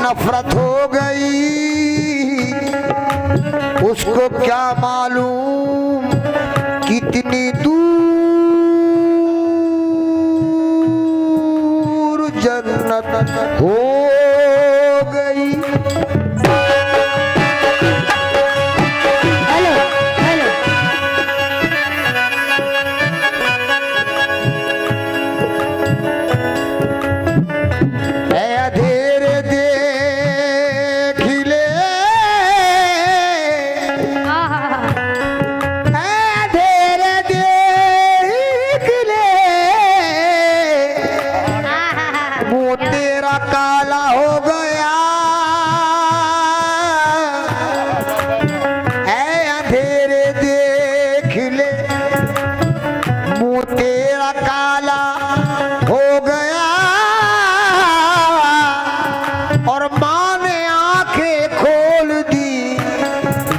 नफरत हो गई। उसको क्या मालूम कितनी दूर जन्नत हो गई।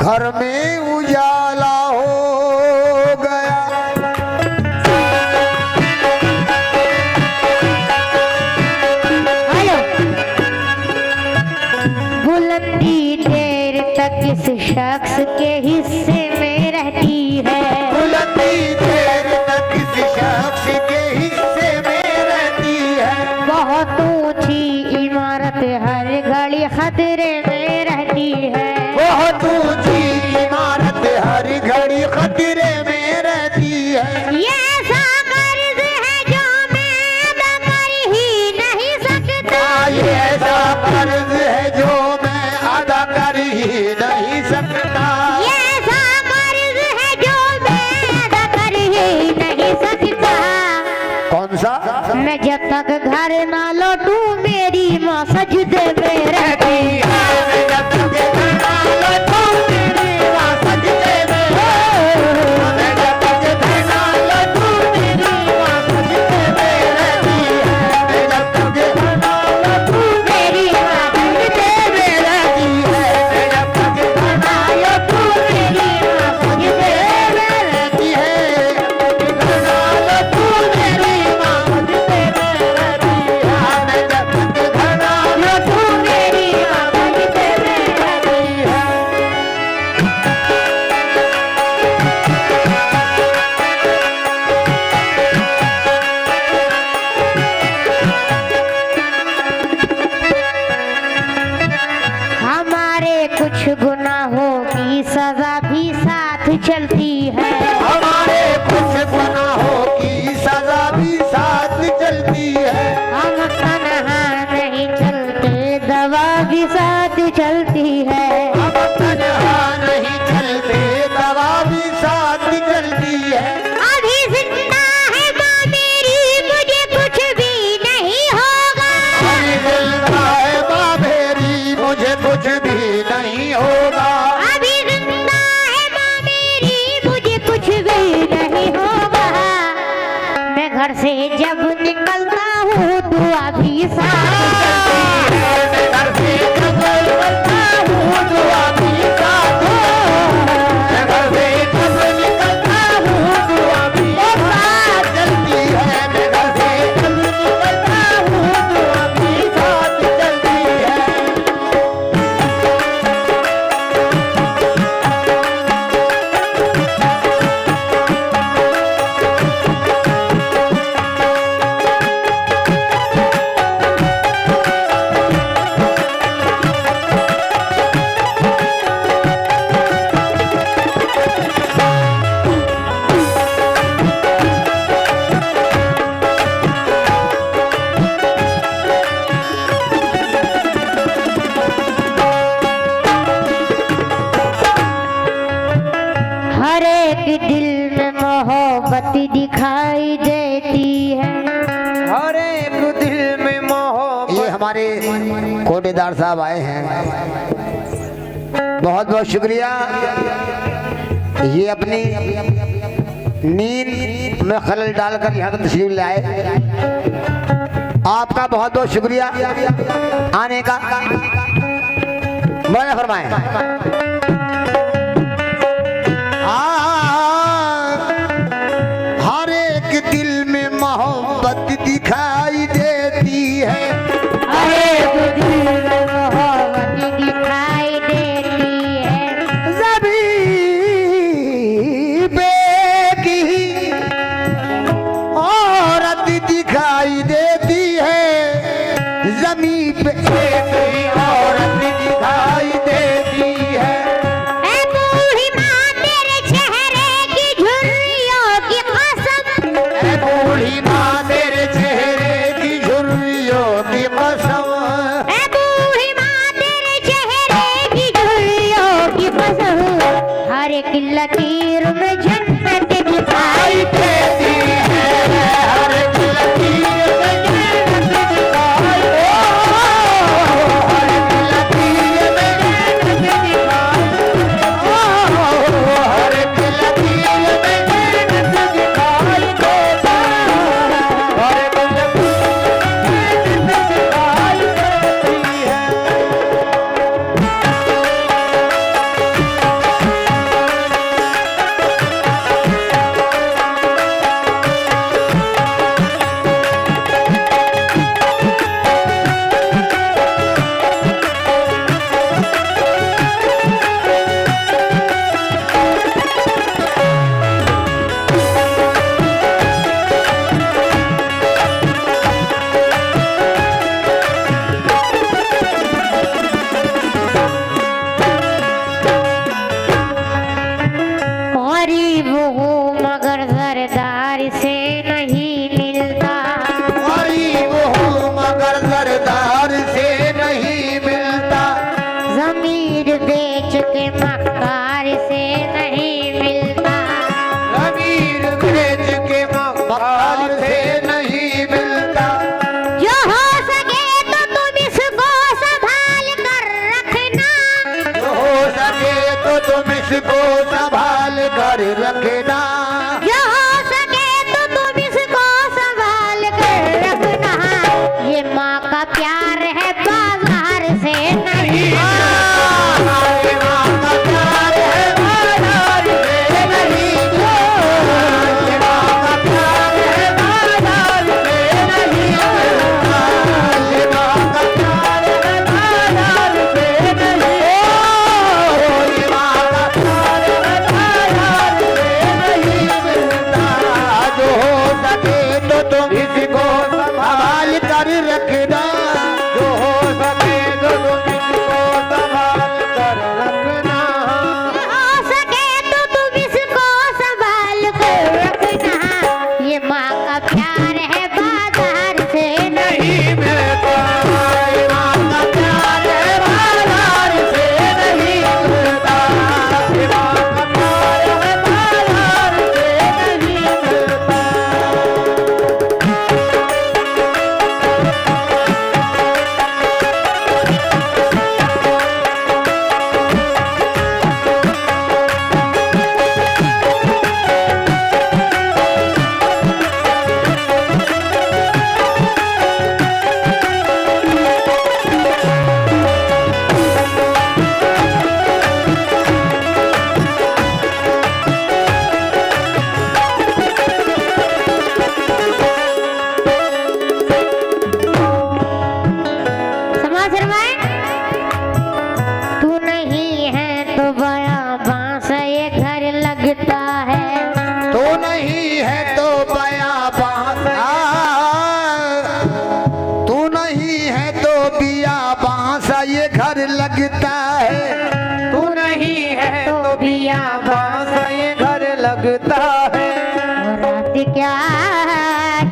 घर में उजाला हो गया। हेलो। बुलंदी देर तक इस शख्स के हिस्से में रहती है। बुलंदी देर तक इस शख्स के हिस्से में रहती है। बहुत ऊंची इमारत हर घड़ी खतरे में रहती है। बहुत ऊंची इमारत हर घड़ी खतरे में रहती है। ये ऐसा कर्ज है जो मैं अदा कर ही नहीं सकता। ये ऐसा कर्ज है जो मैं अदा कर ही नहीं सकता। ये ऐसा कर्ज है जो मैं अदा कर ही नहीं सकता। कौन सा? मैं जब तक घर ना लौटूं मेरी माँ सजदे में रहती है। कुछ गुनाहों की सजा भी साथ चलती है। हमारे कुछ गुनाहों की सजा भी साथ चलती है। हम तन्हा नहीं चलते दवा भी साथ चलती है। हम तन्हा नहीं चलते दवा भी साथ चलती है। अभी जिंदा है माँ मेरी मुझे कुछ भी नहीं होगा। अभी जिंदा है माँ मेरी मुझे कुछ भी नहीं होगा। अभी जिंदा है माँ मेरी मुझे कुछ भी नहीं होगा। मैं घर से जब निकलता हूँ दुआ भी साथ चलती है। मैं घर से जब निकलता हूँ दुआ भी साथ। मैं घर से जब निकलता हूँ दुआ भी साथ चलती है। मैं घर से जब निकलता हूँ दुआ भी साथ चलती है। साहब आए हैं, बहुत बहुत शुक्रिया। ये अपनी नींद में खलल डालकर यहाँ तक तशरीफ लाए, आपका बहुत बहुत शुक्रिया आने का। मौला फरमाएं। हर एक दिल में मोहब्बत दिखाई देती है, हर एक दिल में मोहब्बत दिखाई देती है। ज़मीन पे की औरत दिखाई देती है, ज़मीन पे की औरत दिखाई देती है। ऐ बूढ़ी माँ तेरे चेहरे की झुर्रियों की कसम, ऐ बूढ़ी माँ तेरे चेहरे की झुर्रियों की कसम, ऐ बूढ़ी माँ तेरे चेहरे की झुर्रियों की कसम, हर एक लकीर में जन्नत दिखाई देती है, हर एक लकीर में जन्नत दिखाई, हर एक लकीर में जन्नत दिखाई, हर एक लकीर में जन्नत दिखाई देता है, हर एक लकीर में जन्नत दिखाई देती है। गरीब हूँ मगर सरदार से नहीं मिलता, गरीब हूँ मगर सरदार से नहीं मिलता, ज़मीर बेच के मक्कार से नहीं मिलता, ज़मीर बेच के मक्कार से नहीं मिलता। जो हो सके तो तुम इसको संभाल कर रखना, जो हो सके तो तुम इसको संभाल कर रखना, जो हो सके तो तुम इसको संभाल कर रखना। ये माँ का प्यार है बाजार से नहीं, ये माँ का प्यार है बाजार से नहीं, ये माँ का प्यार है बाजार से नहीं मिलता, ये माँ का प्यार है बाजार से नहीं, ये माँ का प्यार है बाजार से नहीं मिलता। जो हो सके तो तुम इसको संभाल कर रखना, जो हो सके तो तुम इसको संभाल कर रखना। हो सके तो तुम इसको संभाल कर रखना। ये माँ का प्यार है बाजार से नहीं, नहीं मिलता, ये माँ का प्यार है बाजार से नहीं मिलता, ये माँ का प्यार है बाजार से नहीं मिलता। समाज शर्माए। तू नहीं है तो बयाबां से ये घर लगता है, तो नहीं है तो बयाबां तू नहीं है तो बियाबां सा ये घर लगता है, तू नहीं है तो बियाबां सा ये घर लगता है। रात क्या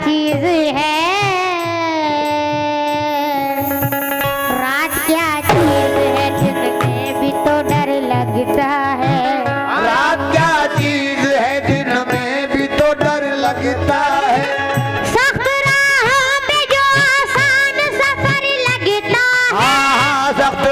चीज है, रात क्या चीज है, दिन में भी तो डर लगता है। रात क्या चीज है, दिन में भी तो डर लगता है। सख्त राहों में जो आसान सफर लगता है, हाँ हाँ, सख्त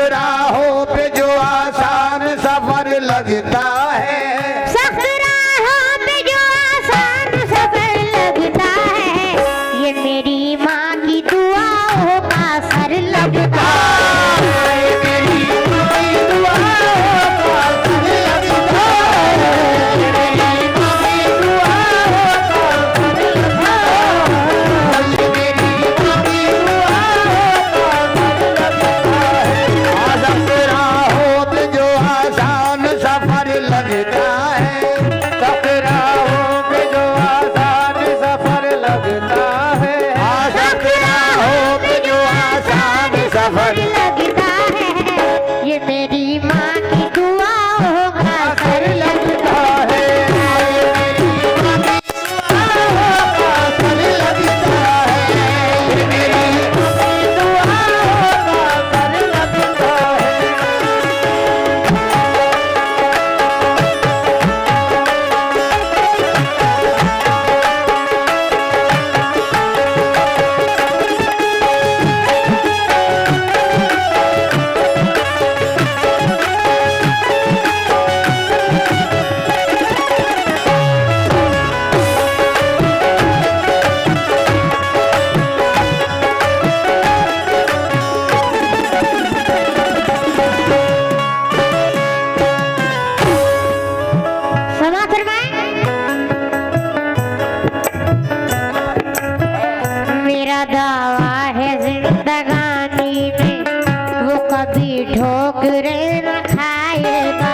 ठोकरें न खाएगा।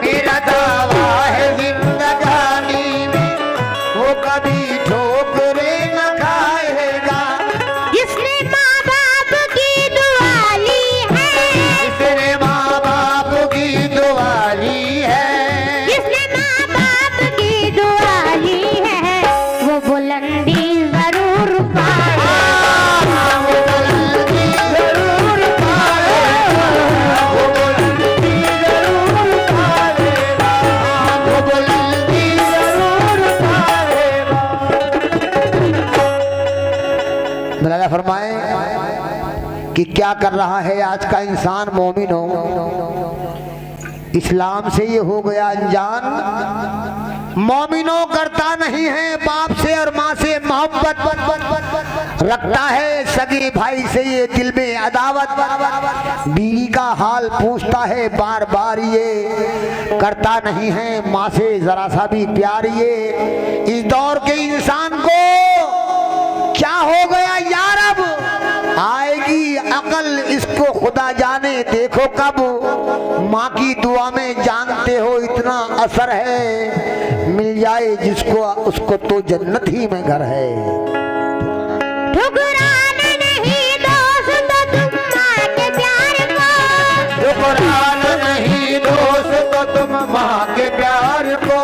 मेरा दावा है जिंदगानी में वो कभी ठोकरें न खाएगा। जिसने माँ बाप की दुआ ली है, जिसने माँ बाप की दुआ ली है, जिसने माँ बाप की दुआ ली है, वो बुलंदी जरूर पाएगा। वो बुलंदी जरूर पाएगा। वो बुलंदी जरूर पाएगा। वो बुलंदी जरूर पाएगा। मौलाना फरमाए कि क्या कर रहा है आज का इंसान मोमिन हो, इस्लाम से ये हो गया अनजान। मोमिनो करता नहीं है बाप से और माँ से मोहब्बत, रखता है सगे भाई से ये दिल में अदावत। बीवी का हाल पूछता है बार बार, ये करता नहीं है माँ से जरा सा भी प्यार। ये इस दौर के इंसान को क्या हो गया यार, अब आएगी अकल इसको खुदा जाने देखो कब। माँ की दुआ में जानते हो इतना असर है, मिल जाए जिसको उसको तो जन्नत ही में घर है। ठुकराना नहीं दोस्त तुम माँ के प्यार को, ठुकराना नहीं दोस्त तुम माँ के प्यार को।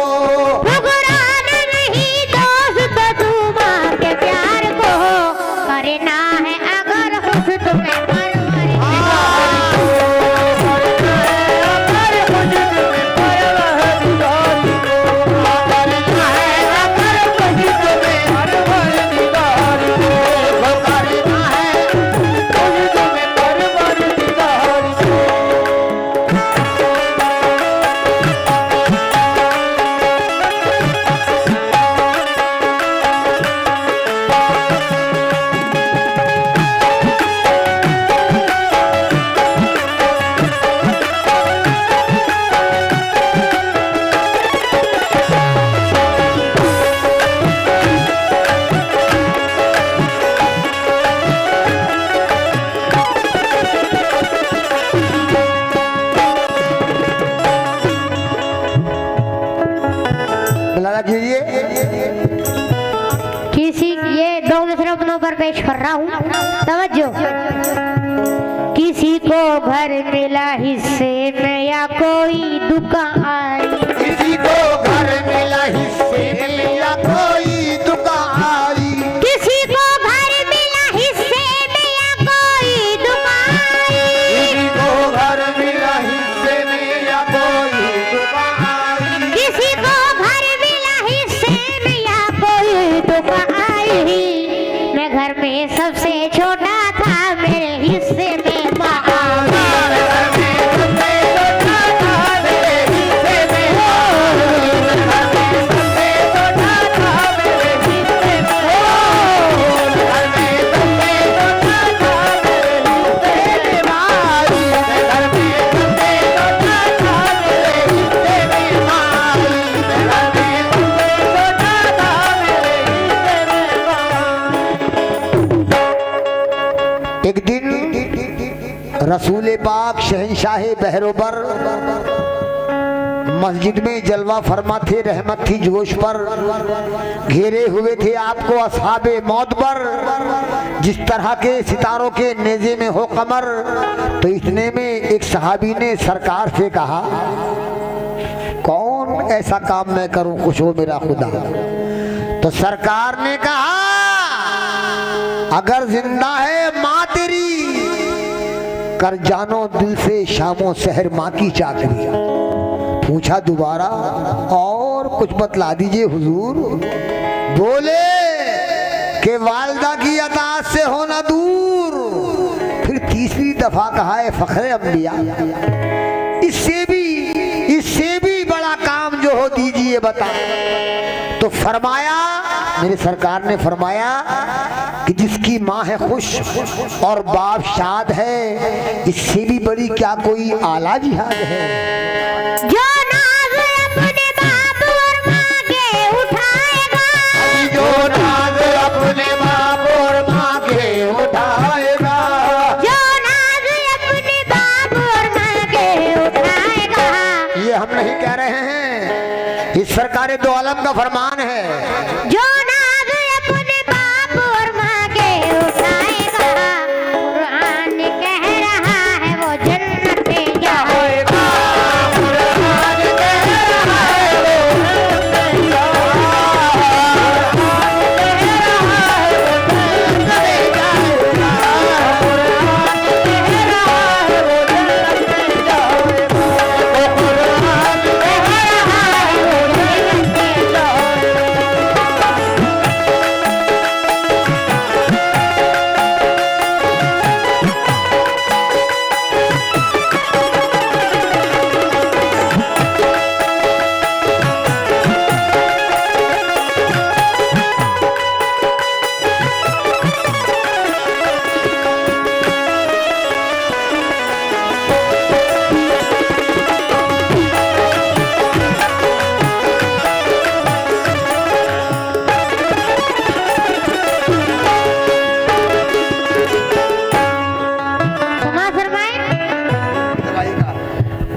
ठुकराना नहीं दोस्त तुम माँ के प्यार को। करना है अगर खुश तुम्हें परवरिश, किसी ये दो मिसरे अपनों पर पेश कर रहा हूँ, तवज्जो। किसी को घर मिला हिस्से में या कोई दुकान आई, किसी को घर मिला हिस्से में या कोई दुकान आई, किसी को घर मिला हिस्से में या कोई दुकान आई, किसी को घर मिला हिस्से में या कोई दुकान आई, किसी को घर मिला हिस्से में या कोई दुकान आई। मैं घर में सबसे छोटा था, मेरे हिस्से में माँ आई। एक दिन रसूल पाक शहंशाह बहरोबर मस्जिद में जलवा फरमा थे, रहमत थी जोश पर, घेरे हुए थे आपको असहाबे मौत पर। जिस तरह के सितारों के नेज़े में हो कमर, तो इतने में एक सहाबी ने सरकार से कहा, कौन ऐसा काम मैं करूं कुछ हो मेरा खुदा। तो सरकार ने कहा, अगर जिंदा है माँ तेरी, कर जानो दिल से शामों सहर माँ की चाकरी। पूछा दोबारा, और कुछ बतला दीजिए हुजूर। बोले कि वालदा की अताअत से होना दूर। फिर तीसरी दफा कहा है फखरे अंबिया, इससे भी बड़ा काम जो हो दीजिए बता। तो फरमाया, मेरे सरकार ने फरमाया कि जिसकी माँ है खुश और बाप शाद है, इससे भी बड़ी क्या कोई आला जिहाद है। जो नाज अपने बाप और माँ के उठाएगा, जो नाज अपने बाप और माँ के उठाएगा, जो नाज अपने बाप और इस सरकार दो आलम का फरमान है। जो नाज अपने बाप और माँ के उठाएगा, कुरान कह रहा है वो जन्नत में जाएगा। कुरान कह रहा है वो जन्नत में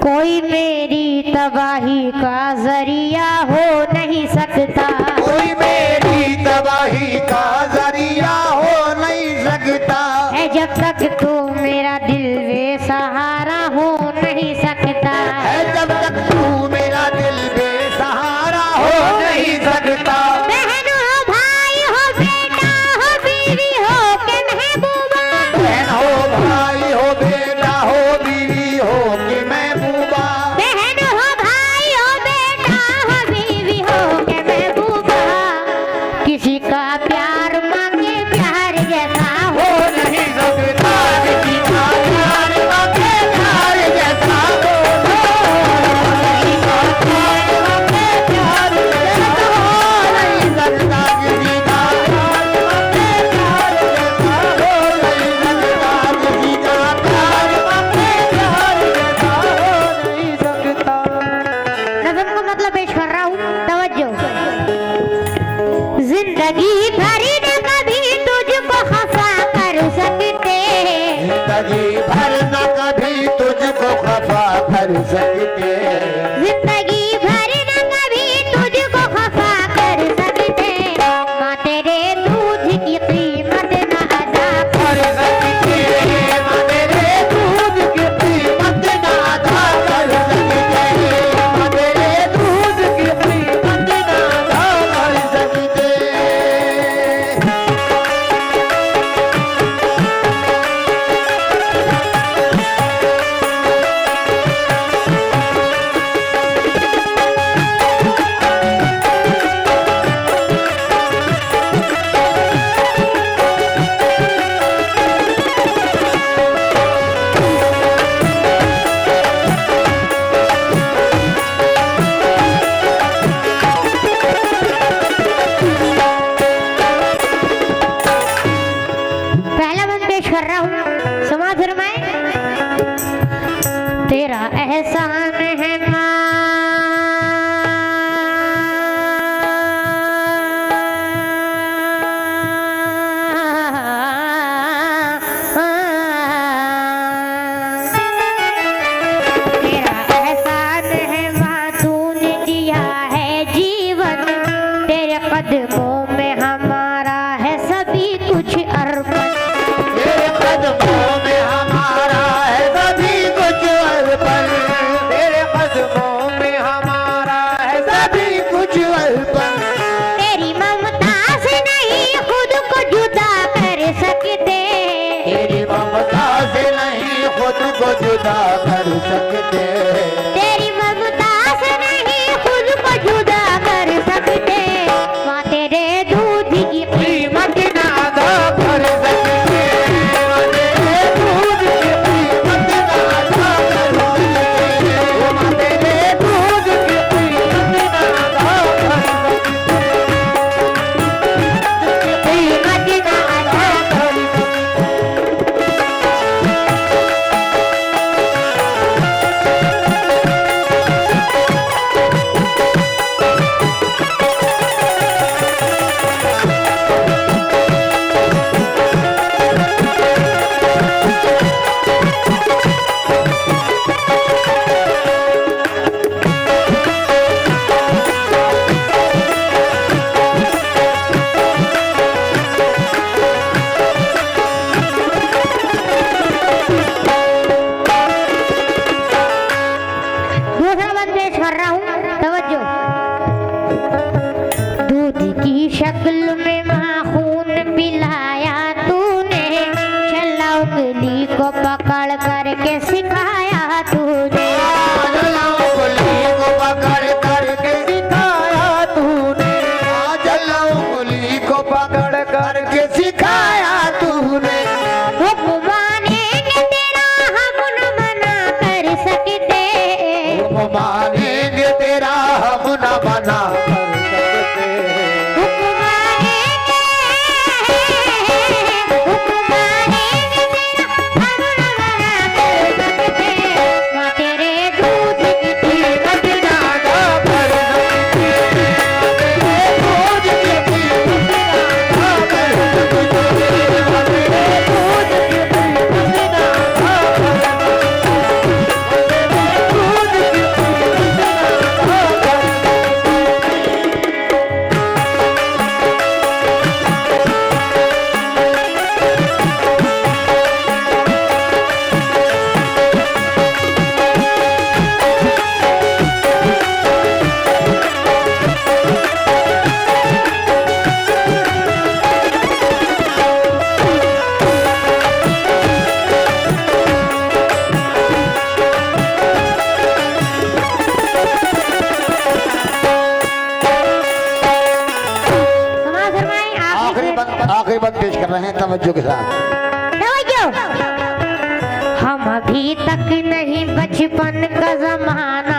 कोई मेरी तबाही का जरिया हो नहीं सकता, कोई मेरी तबाही का जरिया हो नहीं सकता है जब तक तू मेरा दिल बेसहारा हो नहीं सकता, है जब तक तू मेरा दिल बेसहारा हो नहीं सकता। बहन हो भाई हो बेटा हो बीवी हो के महबूबा, बहन हो भाई हो बेटा हो बीवी हो कि महबूबा, बहन हो भाई हो बेटा हो बीवी हो के महबूबा, किसी का प्यार मांगे प्यार जैसा हो हो नहीं सकता किसी का प्यार मांगे प्यार जैसा हो, किसी का प्यार मांगे प्यार जैसा हो नहीं सकता, किसी का प्यार मांगे प्यार जैसा हो नहीं सकता, किसी का प्यार मांगे प्यार जैसा हो नहीं सकता। नज़म का मतलब पेश कर रहा हूँ, तवज्जो। जिंदगी भरी न कभी तुझको खफा कर सकते, जिंदगी भर न कभी तुझको खफा कर सकते, जिंदगी भरी न कभी तुझको खफा कर सकते, माँ तेरे दूध की कीमत न अदा कर सकते, माँ तेरे दूध की कीमत न अदा कर सकते, माँ तेरे दूध की कीमत न अदा कर सकते। पहला बंद पेश कर रहा हूँ, समाज फरमाए। तेरा एहसान है तेरा एहसान है माँ, तूने दिया है जीवन, तेरे कदमों में हमारा है सभी कुछ अर्पण, तेरे कदमों में हमारा है सभी कुछ अर्पण, तेरे कदमों में हमारा है सभी कुछ अर्पण। तेरी ममता से नहीं खुद को जुदा कर सकते, तेरी ममता से नहीं खुद को जुदा कर सकते, तेरी ममता से नहीं खुद को जुदा कर सकते, माँ तेरे दूध की कीमत न अदा कर सकते, माँ तेरे दूध की कीमत न अदा कर सकते, माँ तेरे दूध की कीमत न अदा कर सकते, कीमत न अदा कर सकते। मानेंगे तेरा हम न बना कर सकते। तेरे दूध की कीमत ज्यादा कर सकते, तेरे दूध की कीमत ज्यादा कर सकते, तेरे दूध की कीमत ज्यादा कर सकते, तेरे दूध की कीमत ज्यादा कर सकते। समाज फरमाएं आखिरी बात पेश कर रहे हैं तवज्जो के साथ। हम अभी तक नहीं बचपन का जमाना